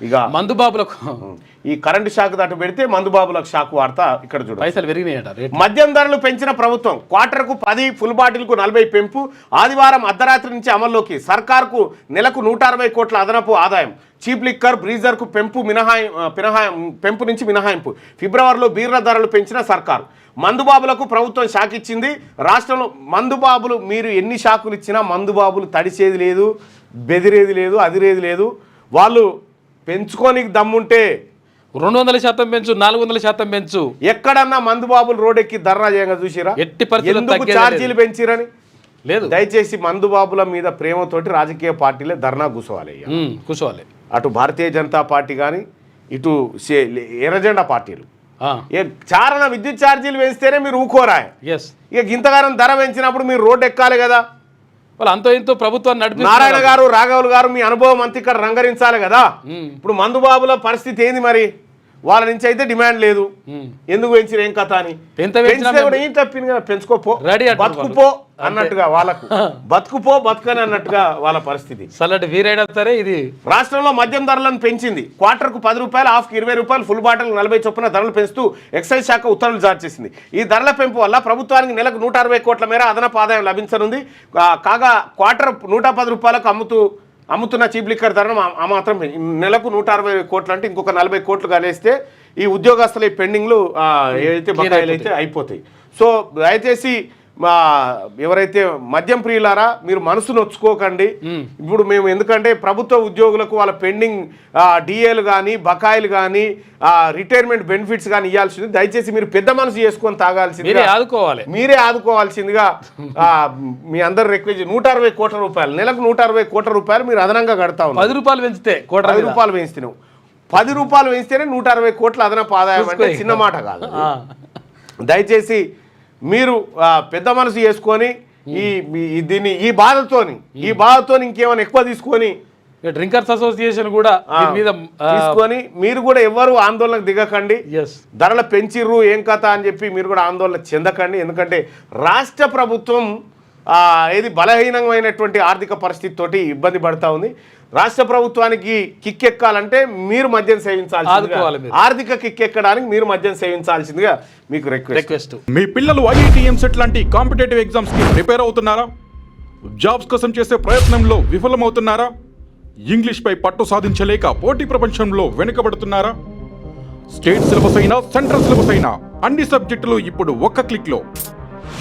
ఇక మందుబాబులకు ఈ current shock దాటి పెడితే మందుబాబులకు షాక్ వార్త ఇక్కడ చూడండి. పైసలు పెరిగినాయట. మద్యం ధరలు పెంచిన ప్రభుత్వం, క్వార్టర్కు 10, ఫుల్ బాటిల్కు 40 పెంపు. ఆదివారం అర్ధరాత్రి నుంచి అమల్లోకి. సర్కార్కు నెలకు 160 కోట్ల అదనపు ఆదాయం. చీప్ లిక్కర్, బ్రీజర్కు పెంపు నుంచి మినహాయింపు. ఫిబ్రవరిలో బీర్ల ధరలు పెంచిన సర్కారు. మందుబాబులకు ప్రభుత్వం షాక్ ఇచ్చింది. రాష్ట్రంలో మందుబాబులు మీరు ఎన్ని షాకులు ఇచ్చినా మందుబాబులు తడిచేది లేదు, బెదిరేది లేదు, అదిరేది లేదు. వాళ్ళు పెంచుకోనికి దమ్ముంటే 200% పెంచు, 400% పెంచు. ఎక్కడన్నా మందుబాబులు రోడ్డెక్కి ధర్నా చేయంగా చూసిరా? ఎట్టి పరిస్థితుల్లో ఛార్జీలు పెంచిరని లేదు. దయచేసి మందుబాబుల మీద ప్రేమతోటి రాజకీయ పార్టీలే ధర్నా కూర్చోవాలి. అటు భారతీయ జనతా పార్టీ కానీ, ఇటు ఎర్రజెండా పార్టీలు. చారణ విద్యుత్ ఛార్జీలు పెంచితేనే మీరు ఊకోరా? ఇక ఇంతగానం ధర పెంచినప్పుడు మీరు రోడ్డు ఎక్కాలి కదా. వాళ్ళు అంతో ఇంతో ప్రభుత్వాన్ని నడిపి నారాయణ గారు, రాఘవులు గారు, మీ అనుభవం అంతా ఇక్కడ రంగరించాలి కదా. ఇప్పుడు మందుబాబుల పరిస్థితి ఏంది మరి? వాళ్ళ నుంచి అయితే డిమాండ్ లేదు. ఎందుకు పెంచిన ఏం కథ అని ఏం తప్పింది కదా, పెంచుకోపో, బతుకుపో అన్నట్టుగా వాళ్ళకు, బతుకని అన్నట్టుగా వాళ్ళ పరిస్థితి. వీరైతే ఇది రాష్ట్రంలో మద్యం ధరలను పెంచింది. క్వార్టర్కు 10 రూపాయలు, హాఫ్కి 20 రూపాయలు, ఫుల్ బాటిల్ 40 చొప్పున ధరలు పెంచుతూ ఎక్సైజ్ శాఖ ఉత్తర్వులు జారీ చేసింది. ఈ ధరల పెంపు వల్ల ప్రభుత్వానికి నెలకు 160 కోట్ల మేర అదనపు ఆదాయం లభించనుంది. కాగా క్వార్టర్ 110 రూపాయలకు అమ్ముతున్న చీప్ లిక్కర్ ధరను మాత్రం నెలకు 160 కోట్లు అంటే ఇంకొక 40 కోట్లు కలిస్తే ఈ ఉద్యోగస్తుల పెండింగ్లు ఏదైతే బకాయిలు అయితే అయిపోతాయి. సో దయచేసి ఎవరైతే మద్యం ప్రియులారా, మీరు మనసు నొచ్చుకోకండి. ఇప్పుడు మేము ఎందుకంటే ప్రభుత్వ ఉద్యోగులకు వాళ్ళ పెండింగ్ డిఏలు కానీ, బకాయిలు కానీ, రిటైర్మెంట్ బెనిఫిట్స్ కానీ ఇవ్వాల్సింది. దయచేసి మీరు పెద్ద మనసు చేసుకొని తాగాల్సింది, మీరే ఆదుకోవాల్సిందిగా మీ అందరు రిక్వెస్ట్. 160 కోట్ల రూపాయలు, నెలకు 160 కోట్ల రూపాయలు మీరు అదనంగా కడతా ఉన్నారు. 10 రూపాయలు పెంచితే 10 రూపాయలు పెంచినావు, 10 రూపాయలు పెంచితేనే 160 కోట్ల అదనపు ఆదాయం అంటే చిన్న మాట కాదు. దయచేసి మీరు పెద్ద మనసు చేసుకొని దీన్ని ఈ బాధతో ఇంకేమైనా ఎక్కువ తీసుకొని డ్రింకర్స్ అసోసియేషన్ కూడా తీసుకొని మీరు కూడా ఎవరు ఆందోళనకు దిగకండి. ధరలు పెంచిర్రు ఏం కథ అని చెప్పి మీరు కూడా ఆందోళన చెందకండి. ఎందుకంటే రాష్ట్ర ప్రభుత్వం ఏది బలహీనమైనటువంటి ఆర్థిక పరిస్థితితోటి ఇబ్బంది పడతా ఉంది. రాష్ట్ర ప్రభుత్వానికి కిక్ ఎక్కాలంటే మీరు మద్యం సేవించాల్సిందిగా, ఆర్థిక కిక్ ఎక్కడానికి మీరు మద్యం సేవించాల్సిందిగా మీకు రిక్వెస్ట్. మీ పిల్లలు ఐఐటి, ఎంసెట్ లాంటి కాంపిటేటివ్ ఎగ్జామ్స్ కి ప్రిపేర్ అవుతున్నారా? జాబ్స్ కోసం చేసే ప్రయత్నంలో విఫలమవుతున్నారా? ఇంగ్లీష్ పై పట్టు సాధించలేక పోటీ ప్రపంచంలో వెనుకబడుతున్నారా? స్టేట్ సిలబస్ అయినా, సెంట్రల్ సిలబస్ అయినా అన్ని సబ్జెక్టులు ఇప్పుడు ఒక్క క్లిక్ లో.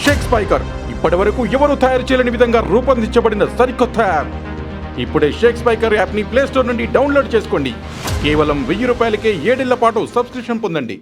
షేక్ స్పైకర్ ఇప్పటి వరకు ఎవరు తయారు చేయలేని విధంగా రూపొందించబడిన సరికొత్త యాప్. ఇప్పుడే షేక్ స్పైకర్ యాప్ ని ప్లే స్టోర్ నుండి డౌన్లోడ్ చేసుకోండి. కేవలం 1000 రూపాయలకే 7 ఏళ్ల పాటు సబ్స్క్రిప్షన్ పొందండి.